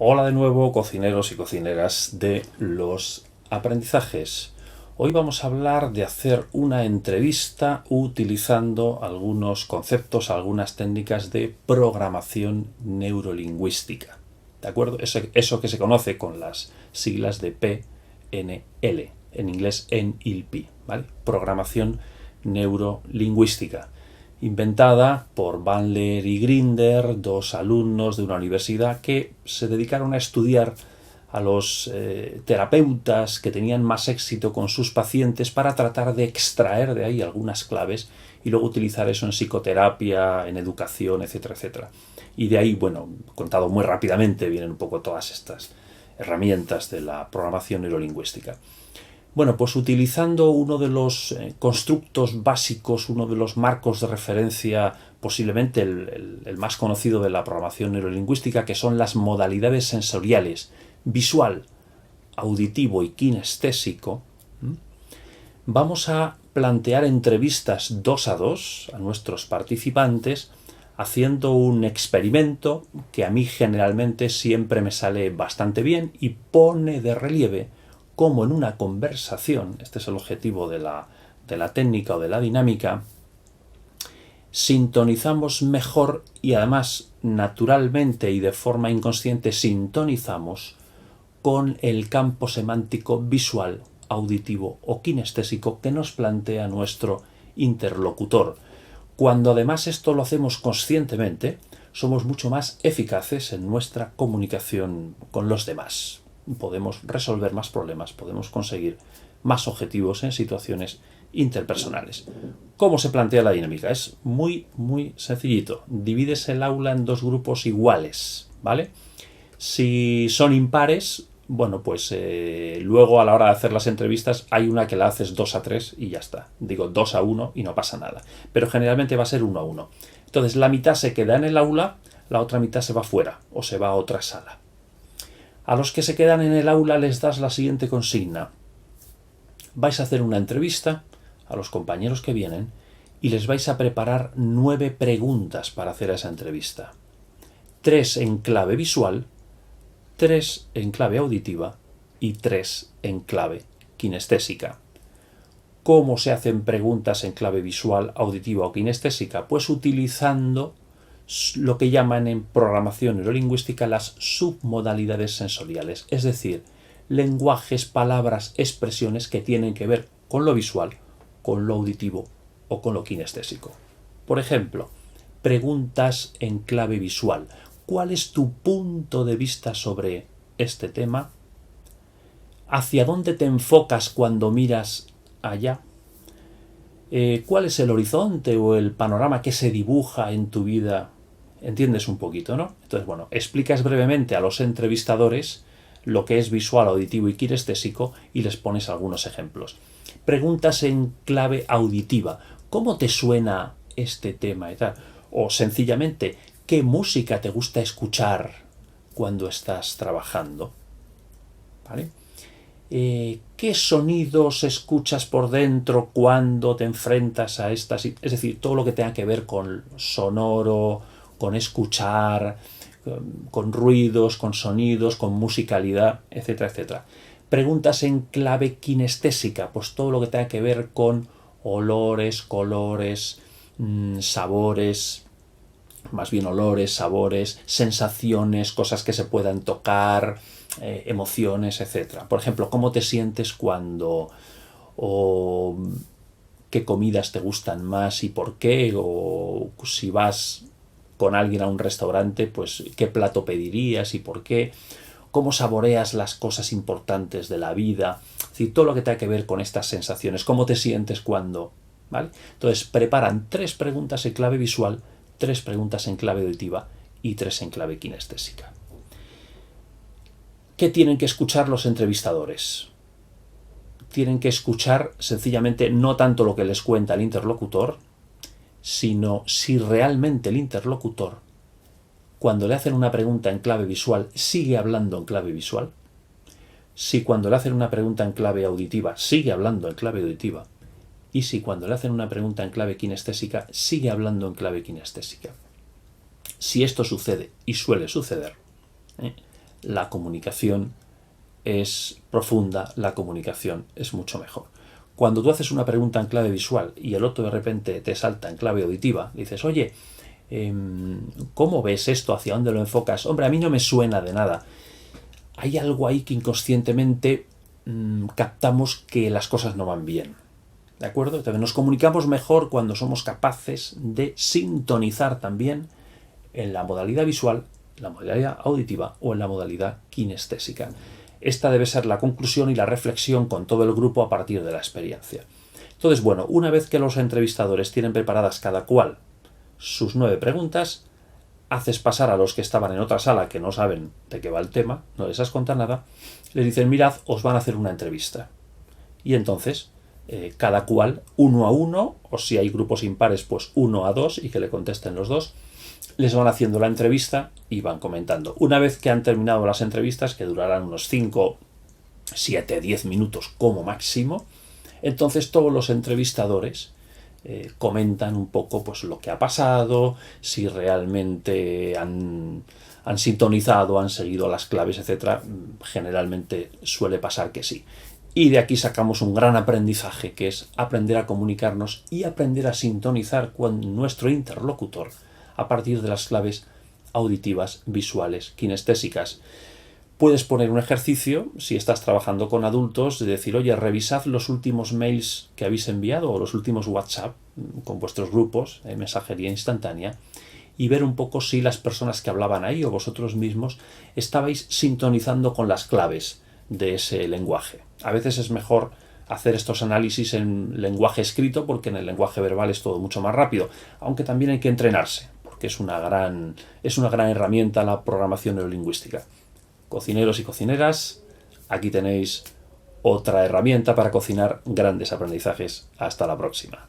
Hola de nuevo, cocineros y cocineras de los aprendizajes. Hoy vamos a hablar de hacer una entrevista utilizando algunos conceptos, algunas técnicas de programación neurolingüística. ¿De acuerdo? Eso que se conoce con las siglas de PNL, en inglés NLP, ¿vale? Programación neurolingüística, inventada por Bandler y Grinder, dos alumnos de una universidad que se dedicaron a estudiar a los terapeutas que tenían más éxito con sus pacientes para tratar de extraer de ahí algunas claves y luego utilizar eso en psicoterapia, en educación, etcétera, etcétera. Y de ahí, bueno, contado muy rápidamente, vienen un poco todas estas herramientas de la programación neurolingüística. Bueno, pues utilizando uno de los constructos básicos, uno de los marcos de referencia, posiblemente el más conocido de la programación neurolingüística, que son las modalidades sensoriales, visual, auditivo y kinestésico, vamos a plantear entrevistas 2 a 2 a nuestros participantes, haciendo un experimento que a mí generalmente siempre me sale bastante bien y pone de relieve cómo en una conversación, este es el objetivo de la técnica o de la dinámica, sintonizamos mejor y además naturalmente y de forma inconsciente sintonizamos con el campo semántico visual, auditivo o kinestésico que nos plantea nuestro interlocutor. Cuando además esto lo hacemos conscientemente, somos mucho más eficaces en nuestra comunicación con los demás. Podemos resolver más problemas, podemos conseguir más objetivos en situaciones interpersonales. ¿Cómo se plantea la dinámica? Es muy sencillito. Divides el aula en 2 grupos iguales, ¿vale? Si son impares, bueno, pues luego a la hora de hacer las entrevistas hay una que la haces 2 a 3 y ya está. Digo 2 a 1 y no pasa nada. Pero generalmente va a ser 1 a 1. Entonces la mitad se queda en el aula, la otra mitad se va fuera o se va a otra sala. A los que se quedan en el aula les das la siguiente consigna. Vais a hacer una entrevista a los compañeros que vienen y les vais a preparar 9 preguntas para hacer esa entrevista. 3 en clave visual, 3 en clave auditiva y 3 en clave kinestésica. ¿Cómo se hacen preguntas en clave visual, auditiva o kinestésica? Pues utilizando lo que llaman en programación neurolingüística las submodalidades sensoriales, es decir, lenguajes, palabras, expresiones que tienen que ver con lo visual, con lo auditivo o con lo kinestésico. Por ejemplo, preguntas en clave visual. ¿Cuál es tu punto de vista sobre este tema? ¿Hacia dónde te enfocas cuando miras allá? ¿Cuál es el horizonte o el panorama que se dibuja en tu vida? ¿Entiendes un poquito, no? Entonces, bueno, explicas brevemente a los entrevistadores lo que es visual, auditivo y kinestésico y les pones algunos ejemplos. Preguntas en clave auditiva. ¿Cómo te suena este tema y tal? O sencillamente, ¿qué música te gusta escuchar cuando estás trabajando? ¿Vale? ¿Qué sonidos escuchas por dentro cuando te enfrentas a estas? Es decir, todo lo que tenga que ver con sonoro, con escuchar, con ruidos, con sonidos, con musicalidad, etcétera, etcétera. Preguntas en clave kinestésica, pues todo lo que tenga que ver con olores, colores, sabores, más bien olores, sabores, sensaciones, cosas que se puedan tocar, emociones, etc. Por ejemplo, ¿cómo te sientes cuando, o qué comidas te gustan más y por qué? O si vas con alguien a un restaurante, pues qué plato pedirías y por qué. ¿Cómo saboreas las cosas importantes de la vida? Es decir, todo lo que tenga que ver con estas sensaciones. ¿Cómo te sientes cuando? ¿Vale? Entonces, preparan 3 preguntas en clave visual, 3 preguntas en clave auditiva y 3 en clave kinestésica. ¿Qué tienen que escuchar los entrevistadores? Tienen que escuchar sencillamente no tanto lo que les cuenta el interlocutor, sino si realmente el interlocutor, cuando le hacen una pregunta en clave visual, sigue hablando en clave visual, si cuando le hacen una pregunta en clave auditiva, sigue hablando en clave auditiva, y si cuando le hacen una pregunta en clave kinestésica, sigue hablando en clave kinestésica. Si esto sucede, y suele suceder, la comunicación es profunda, la comunicación es mucho mejor. Cuando tú haces una pregunta en clave visual y el otro de repente te salta en clave auditiva, dices, oye, ¿cómo ves esto? ¿Hacia dónde lo enfocas? Hombre, a mí no me suena de nada. Hay algo ahí que inconscientemente captamos que las cosas no van bien. ¿De acuerdo? Entonces nos comunicamos mejor cuando somos capaces de sintonizar también en la modalidad visual, la modalidad auditiva o en la modalidad kinestésica. Esta debe ser la conclusión y la reflexión con todo el grupo a partir de la experiencia. Entonces, bueno, una vez que los entrevistadores tienen preparadas cada cual sus 9 preguntas, haces pasar a los que estaban en otra sala que no saben de qué va el tema, no les has contado nada, les dicen, mirad, os van a hacer una entrevista. Y entonces, cada cual, 1 a 1, o si hay grupos impares, pues 1 a 2, y que le contesten los dos, les van haciendo la entrevista y van comentando. Una vez que han terminado las entrevistas, que durarán unos 5, 7, 10 minutos como máximo, entonces todos los entrevistadores comentan un poco pues lo que ha pasado, si realmente han sintonizado, han seguido las claves, etcétera. Generalmente suele pasar que sí. Y de aquí sacamos un gran aprendizaje, que es aprender a comunicarnos y aprender a sintonizar con nuestro interlocutor a partir de las claves auditivas, visuales, kinestésicas. Puedes poner un ejercicio, si estás trabajando con adultos, de decir, oye, revisad los últimos mails que habéis enviado o los últimos WhatsApp con vuestros grupos, mensajería instantánea, y ver un poco si las personas que hablaban ahí o vosotros mismos estabais sintonizando con las claves de ese lenguaje. A veces es mejor hacer estos análisis en lenguaje escrito porque en el lenguaje verbal es todo mucho más rápido, aunque también hay que entrenarse, porque es una gran herramienta la programación neurolingüística. Cocineros y cocineras, aquí tenéis otra herramienta para cocinar grandes aprendizajes. Hasta la próxima.